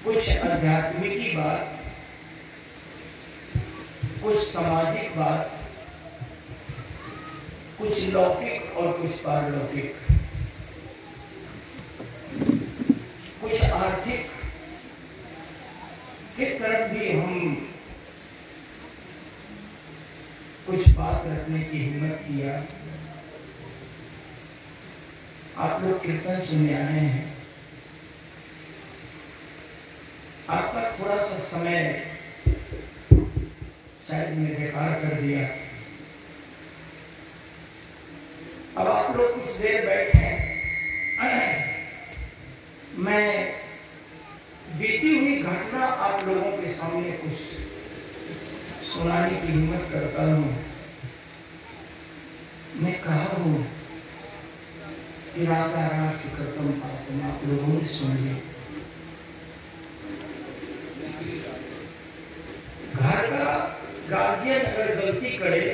कुछ आध्यात्मिकी बात, कुछ सामाजिक बात, कुछ लौकिक और कुछ पारलौकिक, कुछ आर्थिक की तरफ भी हम कुछ बात रखने की हिम्मत किया। आप लोग कीर्तन सुनने आए हैं, आपका थोड़ा सा समय शायद मैं बेकार कर दिया। अब आप लोग कुछ देर बैठे, मैं बीती हुई घटना आप लोगों के सामने कुछ सुनाने की हिम्मत करता हूँ। मैं कहा हूँ कि राधा राष्ट्र कृतम पापम, आप लोगों ने सुन लिया। घर का गार्जियन अगर गलती करे,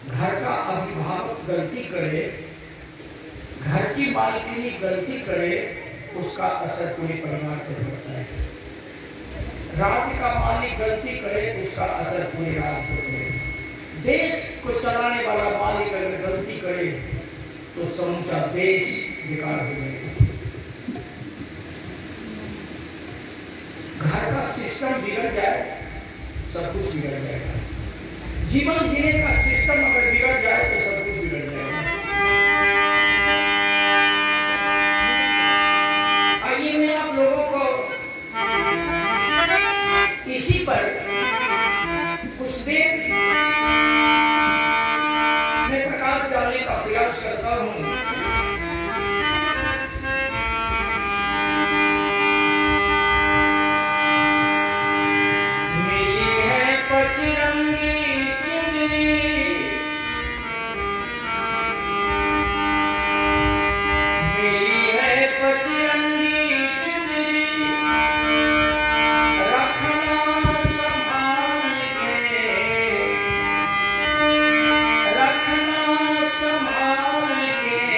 घर का अभिभावक गलती करे, घर की मालकिनी गलती करे, उसका असर पूरे परिवार पर पड़ता है। राज्य का मालिक गलती करे, उसका असर पूरे राज्य पर पड़ेगा। देश को चलाने वाला मालिक अगर गलती करे तो समूचा देश बेकार हो जाएगा। घर का सिस्टम बिगड़ जाए, सब कुछ बिगड़ जाएगा। जीवन जीने का सिस्टम अगर बिगड़ जाए तो सब कुछ बिगड़ जाएगा। आइए मैं आप लोगों को इसी पर कुछ देर में प्रकाश डालने का प्रयास करता हूं। मिली है पचरंगी चुनरी, मिली है पचरंगी चुनरी, रखना संभाल के, रखना संभाल के,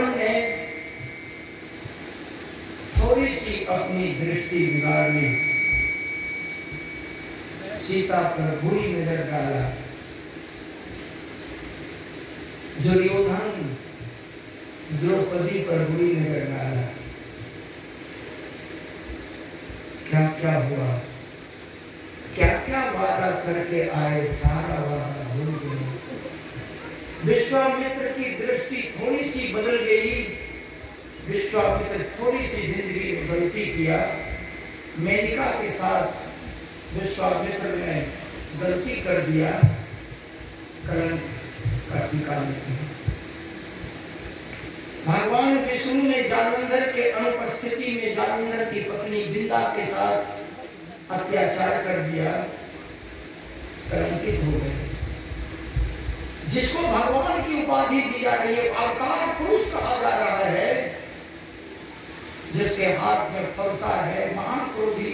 रावण ने थोड़ी सी अपनी दृष्टि बिगाड़ ली, सीता पर बुरी नजर डाला। दुर्योधन द्रौपदी पर बुरी नजर डाला। क्या क्या हुआ, क्या क्या वादा करके आए, सारा वादा भूल गए। विश्वामित्र की दृष्टि थोड़ी सी बदल गई। विश्वामित्र थोड़ी सी जिंदगी में गलती किया। मेनका के साथ विश्वामित्र ने गलती कर दिया, कलंक का ठिकाना नहीं। भगवान विष्णु ने जालंधर के अनुपस्थिति में जालंधर की पत्नी बिंदा के साथ अत्याचार कर दिया, कलंकित हो गए। जिसको भगवान की उपाधि दी जा रही है, अवतार पुरुष कहा जा रहा है, जिसके हाथ में फरसा है, महान क्रोधी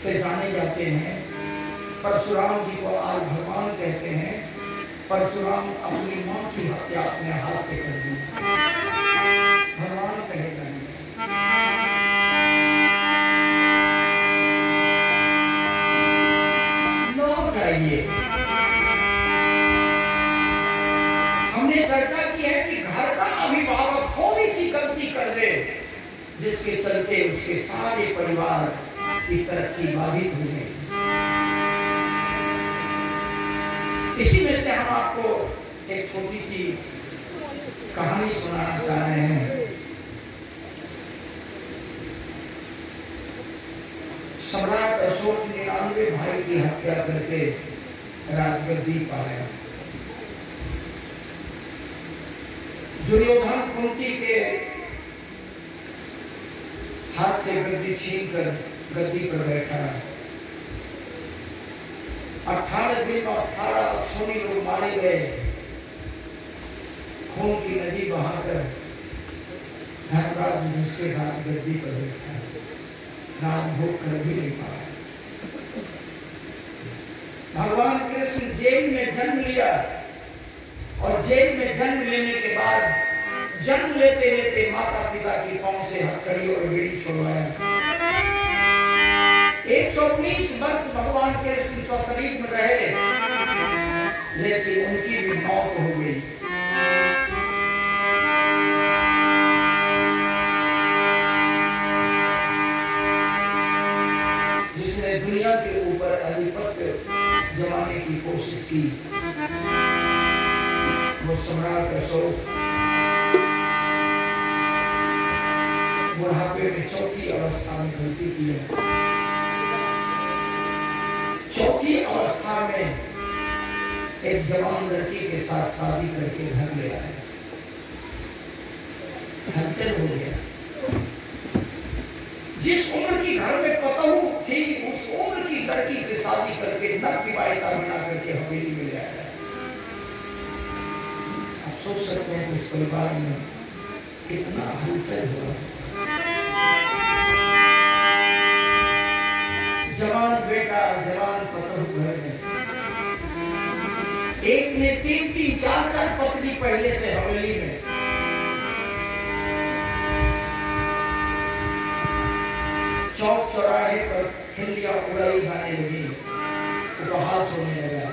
से जाने जाते हैं। परशुराम जी को आज भगवान कहते हैं। परशुराम अपनी मां की हत्या अपने हाथ से कर दी, भगवान कहेगा नहीं। लौट आइए। हमने चर्चा की है कि घर का अभिभावक थोड़ी सी गलती कर दे, जिसके चलते उसके सारे परिवार की तरक्की बाधित हो गई। इसी में से हम आपको एक छोटी सी कहानी सुनाना चाह रहे हैं। सम्राट अशोक 99 भाई की हत्या करके राजगद्दी पाया। दुर्योधन कुंती के हाथ से गद्दी छीनकर गद्दी पर बैठा। 18 दिन और 18 अक्षोणी लोग मारे गए। खून की नदी बहाकर धर्मराज युधिष्ठिर गद्दी पर बैठा, राज भोग कर भी नहीं पाया। भगवान कृष्ण जेल में जन्म लिया और जेल में जन्म लेने के बाद जन्म लेते लेते माता पिता की पांव से हथकड़ी और बेड़ी छोड़वाया। 119 वर्ष भगवान कृष्ण स्वशरीर में रहे, लेकिन उनकी भी मौत हो गई। जिसने दुनिया के ऊपर आधिपत्य जमाने की कोशिश की, वो सम्राट अशोक बुढ़ापे में चौथी अवस्था में गलती की है। चौथी अवस्था में एक जवान लड़की के साथ शादी करके घर ले आए। हलचल हो गया। जिस उम्र की घर में पतहू थी, उस उम्र की लड़की से शादी करके नव विवाहिता बना करके हवेली में ले आया। आप सोच सकते हैं उस परिवार में कितना हलचल हुआ। जवान बेटा, जवान पतहू घर में। एक ने 3-3, 4-4 पत्नी पहले से हवेली में। चौक चौराहे पर खिल्लियां उड़ाई जाने लगी, उपहास होने लगा।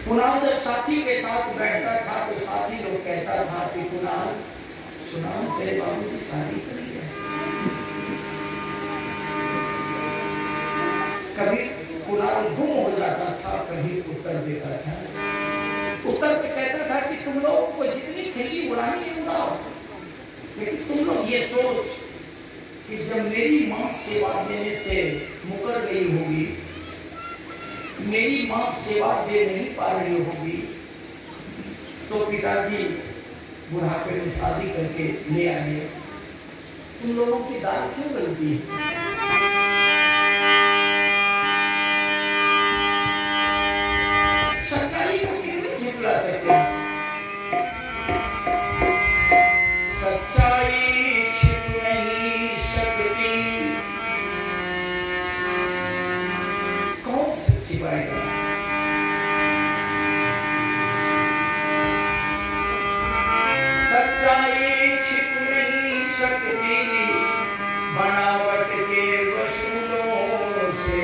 कुणाल जब साथी के साथ बैठता था तो साथी लोग कहता था कि कुणाल सुना, तेरे बाबूजी शादी कर लिया। कभी कुणाल गुम हो जाता था, कभी उत्तर देता था। उत्तर पे कहता था कि तुम लोगों को जितनी खिल्ली उड़ानी है उड़ाओ, लेकिन तुम लोग ये सोच कि जब मेरी मां सेवा देने से मुकर गई होगी, मेरी मां सेवा दे नहीं पा रही होगी, तो पिताजी बुढ़ापे में शादी करके ले आए। तुम लोगों की दाल क्यों गलती है? सच्चाई को कितने झुठला सकते हैं? सच्चाई छिप नहीं सकती, कौन सच्ची बात है? बनावट के वसूलों से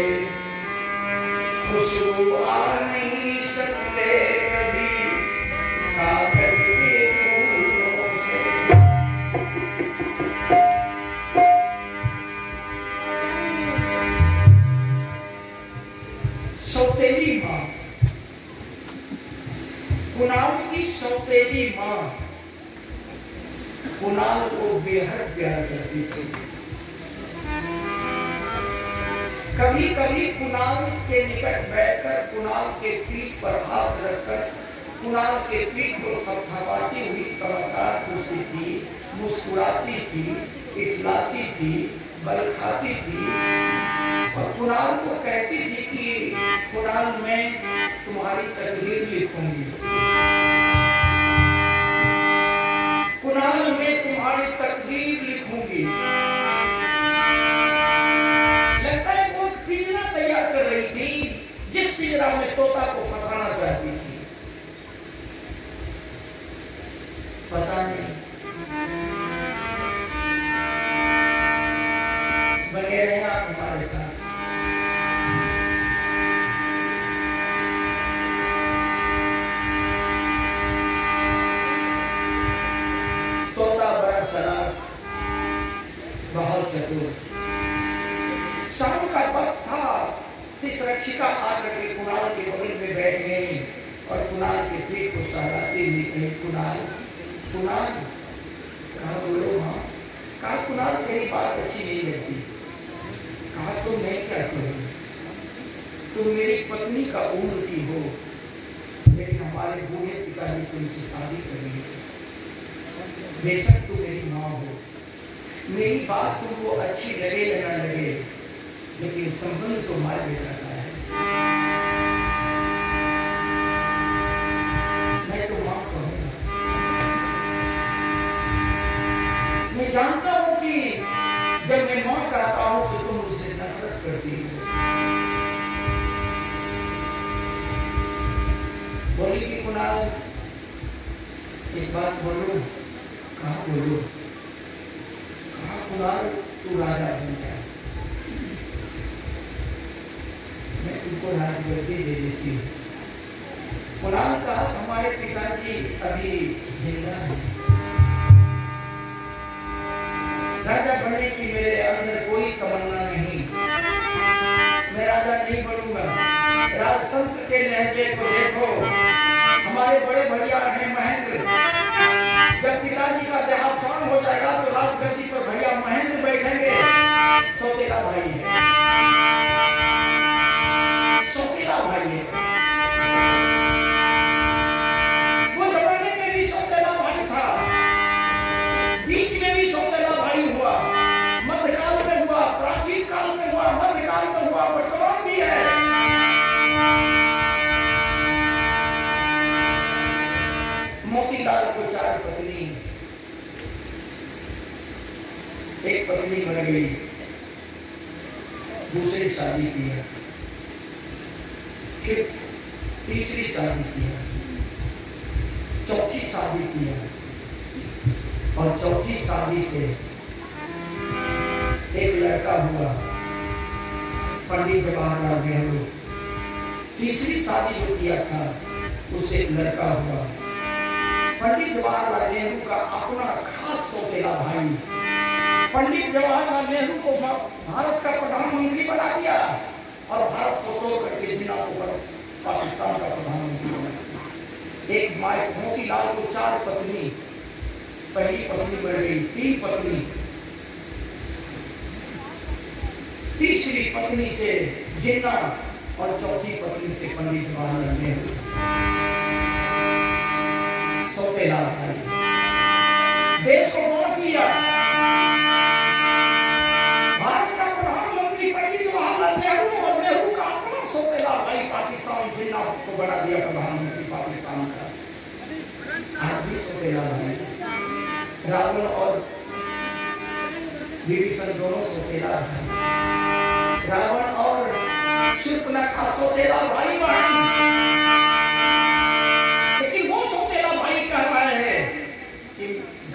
खुशबू आ नहीं सकते कभी कागज के फूलों से। सौतेली माँ, कुणाल की सौतेली माँ कुणाल को बेहद प्यार करती थी। कभी कभी कुणाल के निकट बैठकर कुणाल के पीठ पर हाथ रखकर कुणाल के पीठ को थपथपाती हुई समाचार पूछती थी, मुस्कुराती थी, इतलाती थी, बल खाती थी और कुणाल को कहती थी कि कुणाल मैं तुम्हारी तकदीर लिखूंगी, कुणाल मैं तुम्हारी तकदीर लिखूंगी। लगता है वो पिंजरा तैयार कर रही थी जिस पिंजरा में तोता को फंसाना चाहती थी। पता नहीं, बने रहे आप हमारे साथ। तोता बड़ा चालाक, बहुत चतुर। शाम का वक्त था, इस रक्षिका आकर के कुणाल के बगल में बैठ गई और कुणाल के पेट को सहलाती हुई कही, कुणाल कुणाल कहा बोलो हाँ। कहा कुणाल तेरी बात अच्छी नहीं लगती। कहा तो मैं क्या करूं, तुम मेरी पत्नी का उम्र की हो, लेकिन हमारे बूढ़े पिताजी तुमसे शादी करेंगे। बेशक तुम मेरी माँ हो, मेरी बात तुमको अच्छी लगे या ना लगे, लेकिन संबंध तो माँ बेटा का है। मैं तो माँ कहूंगा। मैं जानता हूं कि जब मैं माँ कहता हूं तो तुम मुझसे नफरत करती हो। बोली कि कुणाल एक बात बोलो। कहा बोलो। कहा कुणाल तू राजा बन गया, मैं तुमको राजगद्दी दे देती हूँ। कुणाल कहा हमारे पिताजी अभी जिंदा हैं, राजा बनने की मेरे अंदर कोई तमन्ना नहीं, मैं राजा नहीं बनूंगा। राजतंत्र के लहजे को देखो, हमारे बड़े भैया हैं महेंद्र, जब पिताजी का देहावसान हो जाएगा तो राजगद्दी पर भैया महेंद्र बैठेंगे। सौतेला भाई है, सौतेला भाई है। वो जमाने में भी सौतेला भाई था, बीच में भी सौतेला भाई हुआ, मध्यकाल में हुआ, प्राचीन काल में हुआ, मध्यकाल में हुआ, वर्तमान भी है। मोतीलाल को 4 पत्नी, एक पत्नी मर गई, दूसरी शादी किया, फिर तीसरी शादी किया, चौथी शादी किया और चौथी शादी से एक लड़का हुआ, पंडित जवाहरलाल नेहरू। तीसरी शादी जो किया था उससे एक लड़का हुआ। पंडित जवाहरलाल नेहरू का अपना खास सौतेला भाई, पंडित जवाहरलाल नेहरू को भारत का प्रधानमंत्री बना दिया और भारत को तोड़ करके जिन्ना को पाकिस्तान का प्रधानमंत्री बना दिया। एक मोतीलाल को 4 पत्नी, पहली पत्नी मर गई, 3 पत्नी, तीसरी पत्नी से जिन्ना और चौथी पत्नी से पंडित जवाहरलाल नेहरू। सौतेला भाई देश को बांट लिया। भारत का प्रधानमंत्री पंडित जवाहरलाल नेहरू और नेहरू का अपना सौतेला भाई पाकिस्तान जिन्ना को बना दिया प्रधानमंत्री पाकिस्तान का। आज भी सौतेला भाई, रावण और विभीषण दोनों सौतेला भाई, रावण और शूर्पणखा सौतेला भाई बहन।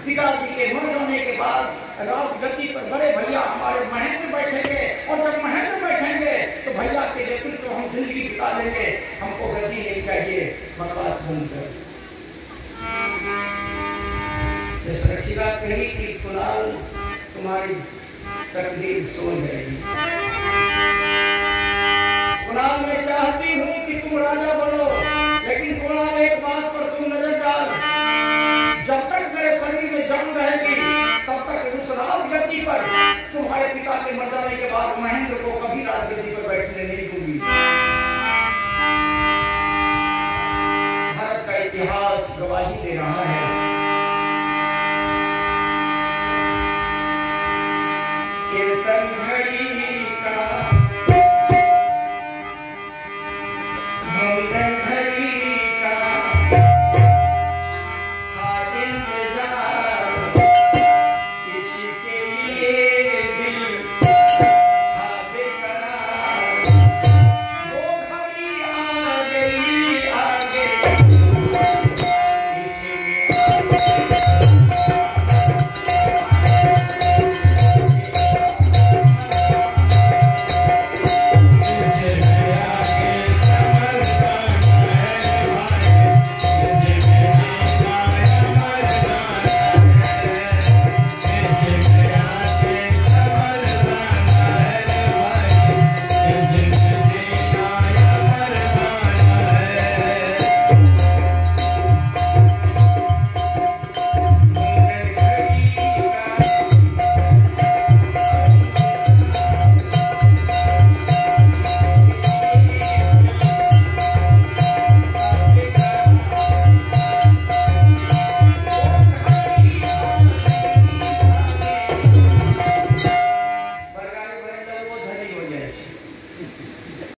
पिताजी के मर जाने के बाद राजगद्दी पर बड़े भैया हमारे महेंद्र बैठेंगे, और जब महेंद्र बैठेंगे तो भैया के नेतृत्व हम जिंदगी बिता लेंगे, हमको गद्दी नहीं चाहिए। बकवास बंद कर। सुरक्षिता कही कि कुणाल तुम्हारी तकदीर सोच जाएगी। कुणाल मैं चाहती हूँ कि तुम राजा बनो, लेकिन कुणाल एक बात पर तुम नजर डाल, जब तक मेरे शरीर में जान रहेगी तब तक उस राजगद्दी पर तुम्हारे पिता के मर जाने के बाद महेंद्र को कभी राजगद्दी पर बैठने नहीं दूंगी। भारत का इतिहास गवाही दे रहा है। कीर्तन